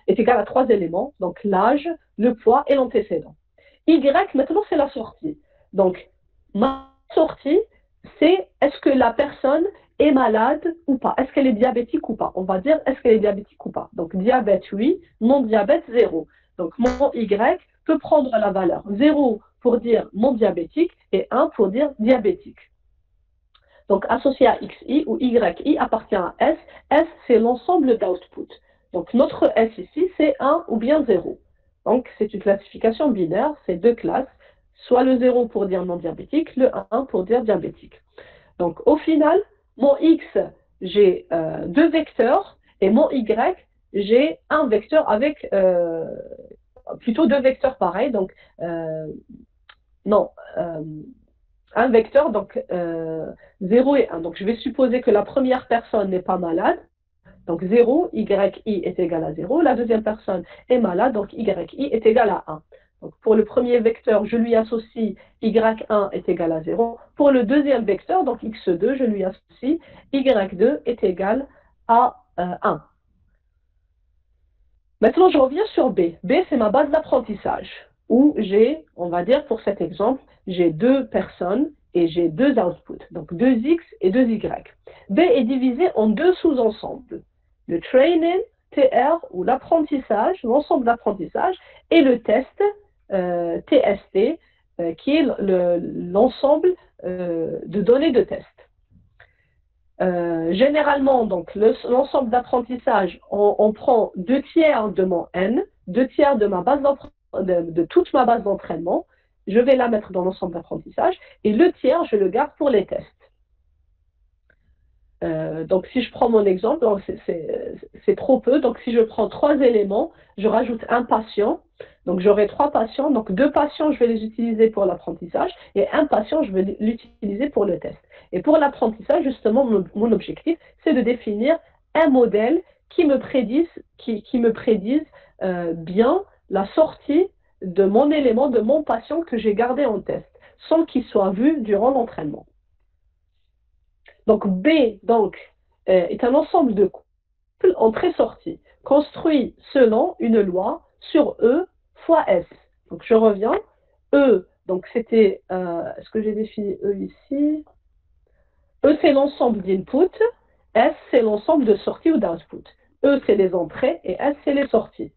S1: à 3 éléments, donc l'âge, le poids et l'antécédent. Y, maintenant, c'est la sortie. Donc, ma sortie, c'est est-ce que la personne est malade ou pas? Est-ce qu'elle est diabétique ou pas? On va dire est-ce qu'elle est diabétique ou pas. Donc, diabète, oui, non diabète, 0. Donc, mon Y peut prendre la valeur 0 pour dire non diabétique et 1 pour dire diabétique. Donc, associé à XI ou YI appartient à S. S, c'est l'ensemble d'output. Donc, notre S ici, c'est 1 ou bien 0. Donc, c'est une classification binaire, c'est deux classes, soit le 0 pour dire non diabétique, le 1 pour dire diabétique. Donc, au final, mon X, j'ai deux vecteurs, et mon Y, j'ai un vecteur avec plutôt deux vecteurs pareils. Donc, un vecteur, donc 0 et 1. Donc, je vais supposer que la première personne n'est pas malade. Donc, 0, YI est égal à 0. La deuxième personne est malade, donc YI est égal à 1. Donc, pour le premier vecteur, je lui associe Y1 est égal à 0. Pour le deuxième vecteur, donc X2, je lui associe Y2 est égal à 1. Maintenant, je reviens sur B. B, c'est ma base d'apprentissage, où j'ai, on va dire pour cet exemple, j'ai deux personnes et j'ai deux outputs, donc deux X et deux Y. B est divisé en deux sous-ensembles. Le training, TR, ou l'apprentissage, l'ensemble d'apprentissage, et le test, TST, qui est l'ensemble de données de test. Généralement, donc, l'ensemble d'apprentissage, on prend 2/3 de mon N, 2/3 de ma base de toute ma base d'entraînement, je vais la mettre dans l'ensemble d'apprentissage, et le tiers, je le garde pour les tests. Donc, si je prends mon exemple, c'est trop peu. Donc, si je prends 3 éléments, je rajoute un patient. Donc, j'aurai 3 patients. Donc, 2 patients, je vais les utiliser pour l'apprentissage et un patient, je vais l'utiliser pour le test. Et pour l'apprentissage, justement, mon objectif, c'est de définir un modèle qui me prédise bien la sortie de mon élément, de mon patient que j'ai gardé en test, sans qu'il soit vu durant l'entraînement. Donc, B est un ensemble de couples entrée-sortie, construit selon une loi sur E fois S. Donc, je reviens. E, donc c'était, est-ce que j'ai défini E ici? E, c'est l'ensemble d'input. S, c'est l'ensemble de sorties ou d'output. E, c'est les entrées et S, c'est les sorties.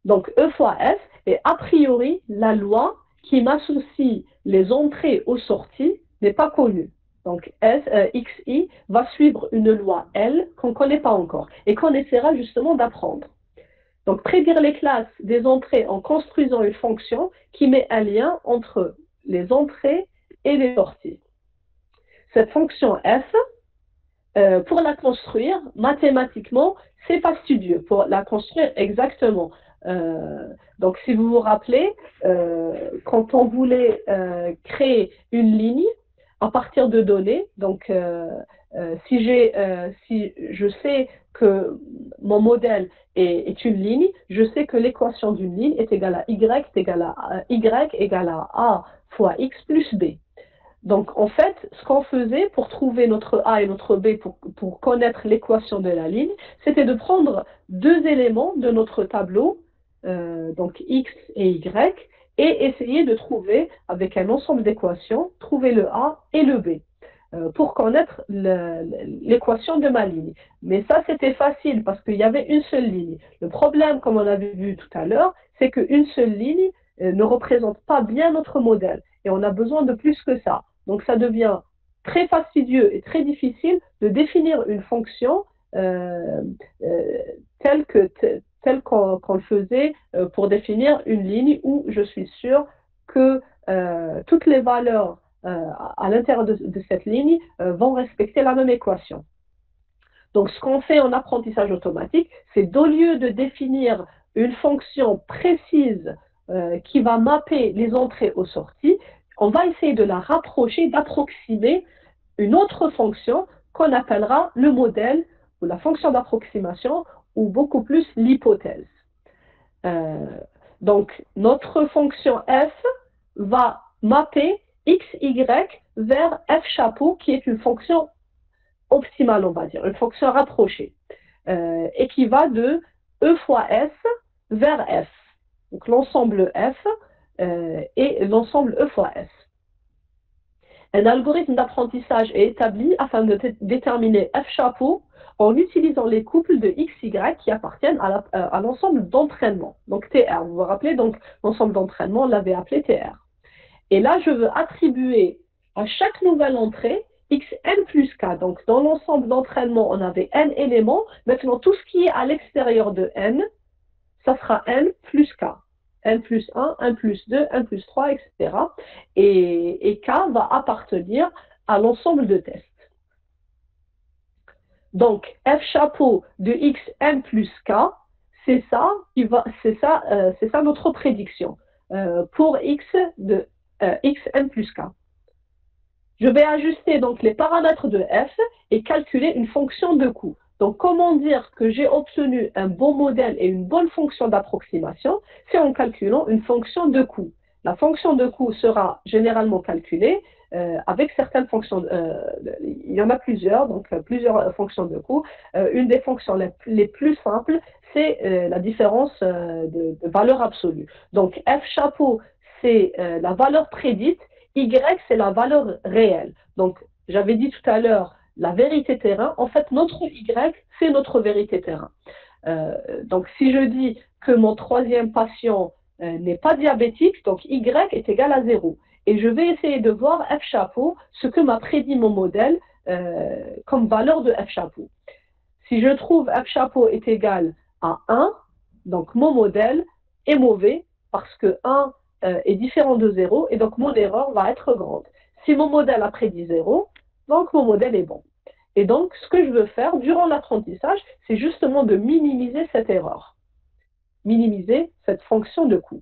S1: Donc, E fois S, et a priori, la loi qui m'associe les entrées aux sorties n'est pas connue. Donc, XI va suivre une loi L qu'on ne connaît pas encore et qu'on essaiera justement d'apprendre. Donc, prédire les classes des entrées en construisant une fonction qui met un lien entre les entrées et les sorties. Cette fonction F, pour la construire mathématiquement, c'est fastidieux pour la construire exactement. Donc, si vous vous rappelez, quand on voulait créer une ligne à partir de données, donc si je sais que mon modèle est une ligne, je sais que l'équation d'une ligne est égale à Y égale à A fois X plus B. Donc, en fait, ce qu'on faisait pour trouver notre A et notre B, pour connaître l'équation de la ligne, c'était de prendre deux éléments de notre tableau, donc X et Y, et essayer de trouver, avec un ensemble d'équations, trouver le A et le B, pour connaître l'équation de ma ligne. Mais ça, c'était facile, parce qu'il y avait une seule ligne. Le problème, comme on avait vu tout à l'heure, c'est qu'une seule ligne ne représente pas bien notre modèle, et on a besoin de plus que ça. Donc, ça devient très fastidieux et très difficile de définir une fonction telle qu'on le faisait pour définir une ligne où je suis sûr que toutes les valeurs à l'intérieur de cette ligne vont respecter la même équation. Donc, ce qu'on fait en apprentissage automatique, c'est d'au lieu de définir une fonction précise qui va mapper les entrées aux sorties, on va essayer de la rapprocher, d'approximer une autre fonction qu'on appellera le modèle ou la fonction d'approximation ou beaucoup plus l'hypothèse. Donc, notre fonction f va mapper x, y vers f chapeau qui est une fonction optimale, on va dire, une fonction rapprochée et qui va de e fois s vers f. Donc, l'ensemble f et l'ensemble e fois s. Un algorithme d'apprentissage est établi afin de déterminer f chapeau en utilisant les couples de x, y qui appartiennent à l'ensemble d'entraînement. Donc TR, vous vous rappelez, donc l'ensemble d'entraînement, on l'avait appelé TR. Et là, je veux attribuer à chaque nouvelle entrée xn plus k. Donc dans l'ensemble d'entraînement, on avait n éléments. Maintenant, tout ce qui est à l'extérieur de n, ça sera n plus k. N plus 1, 1 plus 2, 1 plus 3, etc. Et K va appartenir à l'ensemble de tests. Donc, F chapeau de x n plus K, c'est ça notre prédiction pour x de x n plus K. Je vais ajuster donc les paramètres de F et calculer une fonction de coût. Donc, comment dire que j'ai obtenu un bon modèle et une bonne fonction d'approximation? C'est en calculant une fonction de coût. La fonction de coût sera généralement calculée avec certaines fonctions. Il y en a plusieurs, donc plusieurs fonctions de coût. Une des fonctions les plus simples, c'est la différence de valeur absolue. Donc, F chapeau, c'est la valeur prédite. Y, c'est la valeur réelle. Donc, j'avais dit tout à l'heure, la vérité terrain, en fait, notre Y, c'est notre vérité terrain. Donc, si je dis que mon troisième patient n'est pas diabétique, donc Y est égal à 0. Et je vais essayer de voir F chapeau, ce que m'a prédit mon modèle comme valeur de F chapeau. Si je trouve F chapeau est égal à 1, donc mon modèle est mauvais parce que 1 est différent de 0 et donc mon erreur va être grande. Si mon modèle a prédit 0, donc mon modèle est bon. Et donc, ce que je veux faire durant l'apprentissage, c'est justement de minimiser cette erreur, minimiser cette fonction de coût.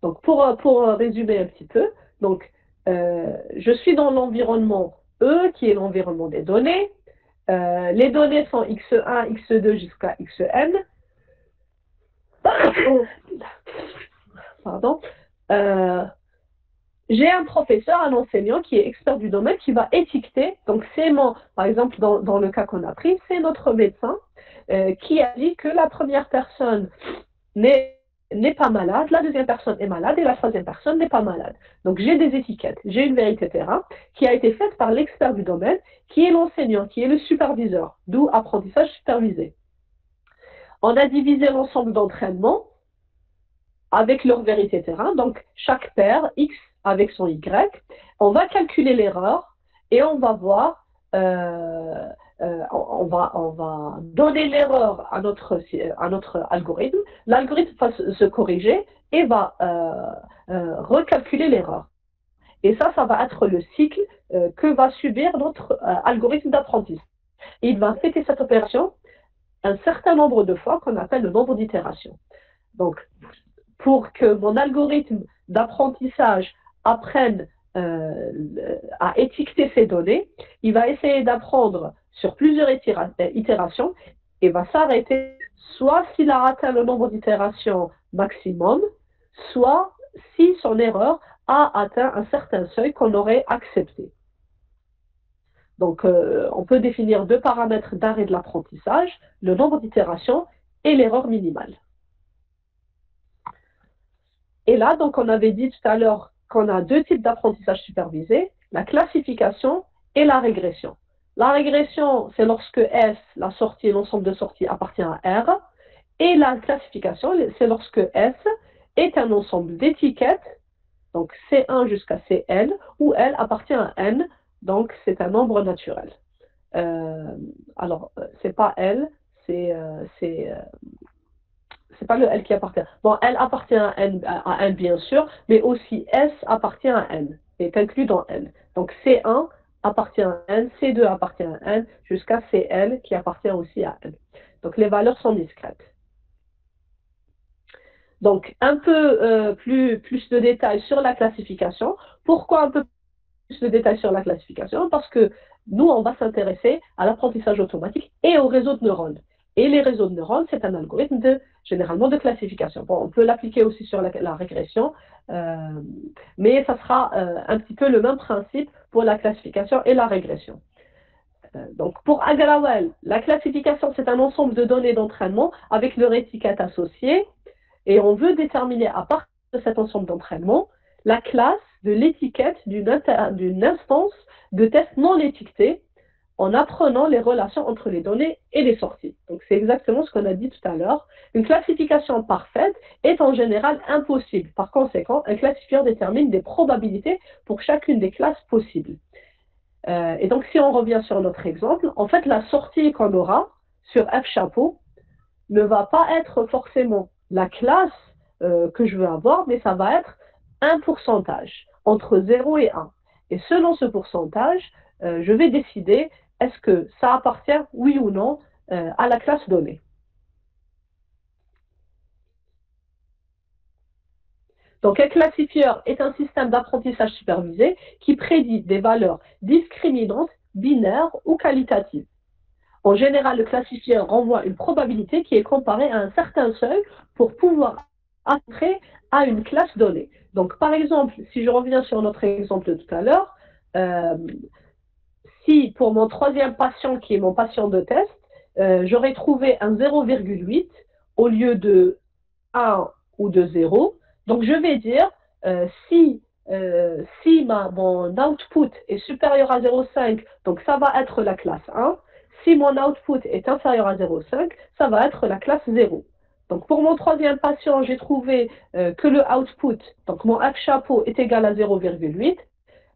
S1: Donc, pour résumer un petit peu, donc, je suis dans l'environnement E, qui est l'environnement des données. Les données sont x1, x2 jusqu'à xn. Pardon. J'ai un professeur, un enseignant qui est expert du domaine qui va étiqueter, donc c'est par exemple dans le cas qu'on a pris, c'est notre médecin qui a dit que la première personne n'est pas malade, la deuxième personne est malade et la troisième personne n'est pas malade. Donc j'ai des étiquettes, j'ai une vérité terrain qui a été faite par l'expert du domaine, qui est l'enseignant, qui est le superviseur, d'où apprentissage supervisé. On a divisé l'ensemble d'entraînements avec leur vérité terrain, donc chaque paire, X avec son Y, on va calculer l'erreur et on va voir, on va donner l'erreur à notre algorithme, l'algorithme va se corriger et va recalculer l'erreur. Et ça va être le cycle que va subir notre algorithme d'apprentissage. Il va répéter cette opération un certain nombre de fois qu'on appelle le nombre d'itérations. Donc, pour que mon algorithme d'apprentissage apprenne à étiqueter ces données, il va essayer d'apprendre sur plusieurs itérations et va s'arrêter soit s'il a atteint le nombre d'itérations maximum, soit si son erreur a atteint un certain seuil qu'on aurait accepté. Donc, on peut définir deux paramètres d'arrêt de l'apprentissage, le nombre d'itérations et l'erreur minimale. Et là, donc, on avait dit tout à l'heure qu'on a deux types d'apprentissage supervisé, la classification et la régression. La régression, c'est lorsque S, la sortie, l'ensemble de sorties appartient à R, et la classification, c'est lorsque S est un ensemble d'étiquettes, donc C1 jusqu'à Cn, où L appartient à N, donc c'est un nombre naturel. Alors, c'est pas L, c'est pas le L qui appartient. Bon, L appartient à N bien sûr, mais aussi S appartient à N, est inclus dans N. Donc C1 appartient à N, C2 appartient à N, jusqu'à Cl qui appartient aussi à N. Donc les valeurs sont discrètes. Donc, un peu plus de détails sur la classification. Pourquoi un peu plus de détails sur la classification? Parce que nous, on va s'intéresser à l'apprentissage automatique et aux réseaux de neurones. Et les réseaux de neurones, c'est un algorithme généralement de classification. Bon, on peut l'appliquer aussi sur la régression, mais ça sera un petit peu le même principe pour la classification et la régression. Donc, pour Agrawal, la classification, c'est un ensemble de données d'entraînement avec leur étiquette associée, et on veut déterminer à partir de cet ensemble d'entraînement la classe de l'étiquette d'une instance de test non étiquetée en apprenant les relations entre les données et les sorties. Donc, c'est exactement ce qu'on a dit tout à l'heure. Une classification parfaite est en général impossible. Par conséquent, un classifieur détermine des probabilités pour chacune des classes possibles. Et donc, si on revient sur notre exemple, en fait, la sortie qu'on aura sur F chapeau ne va pas être forcément la classe que je veux avoir, mais ça va être un pourcentage entre 0 et 1. Et selon ce pourcentage, je vais décider est-ce que ça appartient, oui ou non, à la classe donnée. Donc, un classifieur est un système d'apprentissage supervisé qui prédit des valeurs discriminantes, binaires ou qualitatives. En général, le classifieur renvoie une probabilité qui est comparée à un certain seuil pour pouvoir entrer à une classe donnée. Donc, par exemple, si je reviens sur notre exemple de tout à l'heure, si pour mon troisième patient, qui est mon patient de test, j'aurais trouvé un 0,8 au lieu de 1 ou de 0, donc je vais dire si mon output est supérieur à 0,5, donc ça va être la classe 1. Si mon output est inférieur à 0,5, ça va être la classe 0. Donc pour mon troisième patient, j'ai trouvé que le output, donc mon F chapeau, est égal à 0,8.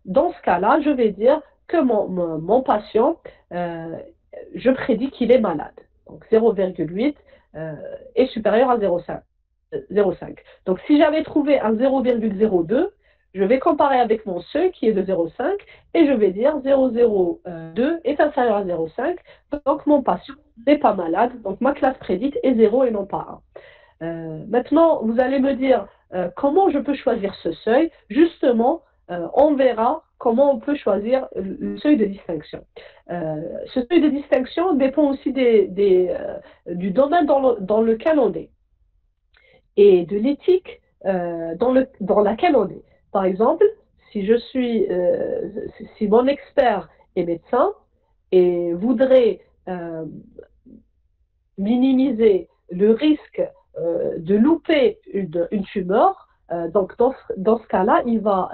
S1: Dans ce cas-là, je vais dire que mon patient, je prédis qu'il est malade. Donc 0,8 est supérieur à 0,5. Donc si j'avais trouvé un 0,02, je vais comparer avec mon seuil qui est de 0,5 et je vais dire 0,02 est inférieur à 0,5, donc mon patient n'est pas malade, donc ma classe prédite est 0 et non pas 1. Maintenant, vous allez me dire comment je peux choisir ce seuil. Justement, on verra comment on peut choisir le seuil de distinction. Ce seuil de distinction dépend aussi du domaine dans lequel on est et de l'éthique dans laquelle on est. Par exemple, si mon expert est médecin et voudrait minimiser le risque de louper une tumeur, donc dans ce cas-là, il va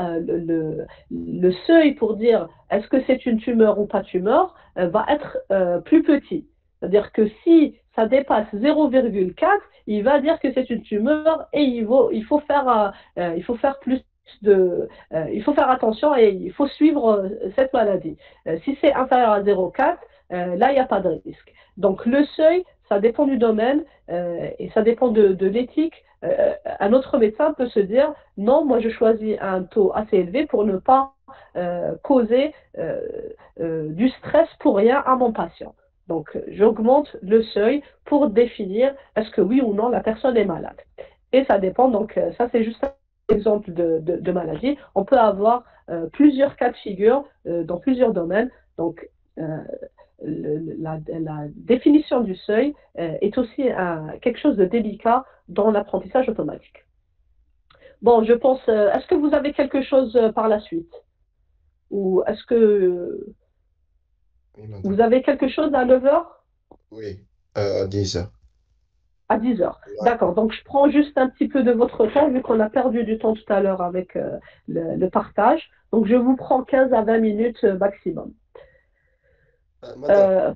S1: le seuil pour dire est-ce que c'est une tumeur ou pas tumeur va être plus petit. C'est-à-dire que si ça dépasse 0,4, il va dire que c'est une tumeur et il faut faire il faut faire attention et il faut suivre cette maladie. Si c'est inférieur à 0,4, là, il n'y a pas de risque. Donc, le seuil, ça dépend du domaine et ça dépend de l'éthique. Un autre médecin peut se dire, non, moi, je choisis un taux assez élevé pour ne pas causer du stress pour rien à mon patient. Donc, j'augmente le seuil pour définir est-ce que oui ou non la personne est malade. Et ça dépend, donc ça c'est juste un exemple de maladie. On peut avoir plusieurs cas de figure dans plusieurs domaines. Donc, la définition du seuil est aussi quelque chose de délicat dans l'apprentissage automatique. Bon, je pense, est-ce que vous avez quelque chose par la suite? Ou est-ce que
S5: Oui, madame.
S1: vous avez quelque chose à 9 heures?
S5: Oui, à 10 heures.
S1: À 10 heures.
S5: Ouais.
S1: D'accord, donc je prends juste un petit peu de votre temps, vu qu'on a perdu du temps tout à l'heure avec le partage. Donc je vous prends 15 à 20 minutes maximum.
S5: Madame,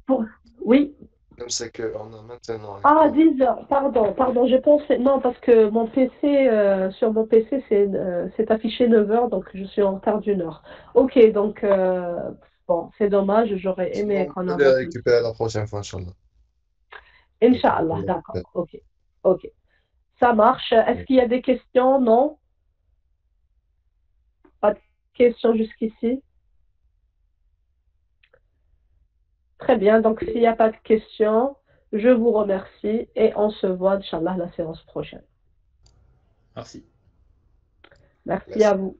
S1: Oui.
S5: comme c'est qu'on a maintenant un
S1: Ah,
S5: cours.
S1: 10 heures, pardon, j'ai pensé. Non, parce que mon PC, sur mon PC, c'est affiché 9 heures, donc je suis en retard d'une heure. Ok, donc, bon, c'est dommage, j'aurais aimé
S5: Sinon,
S1: qu'on
S5: on peut les
S1: avance.
S5: récupérer la prochaine fois, Inch'Allah.
S1: Inch'Allah, d'accord, ok. Ça marche. Est-ce qu'il y a des questions? Non? Pas de questions jusqu'ici? Très bien, donc s'il n'y a pas de questions, je vous remercie et on se voit, Inch'Allah, la séance prochaine.
S7: Merci.
S1: Merci
S5: Merci.
S1: à vous.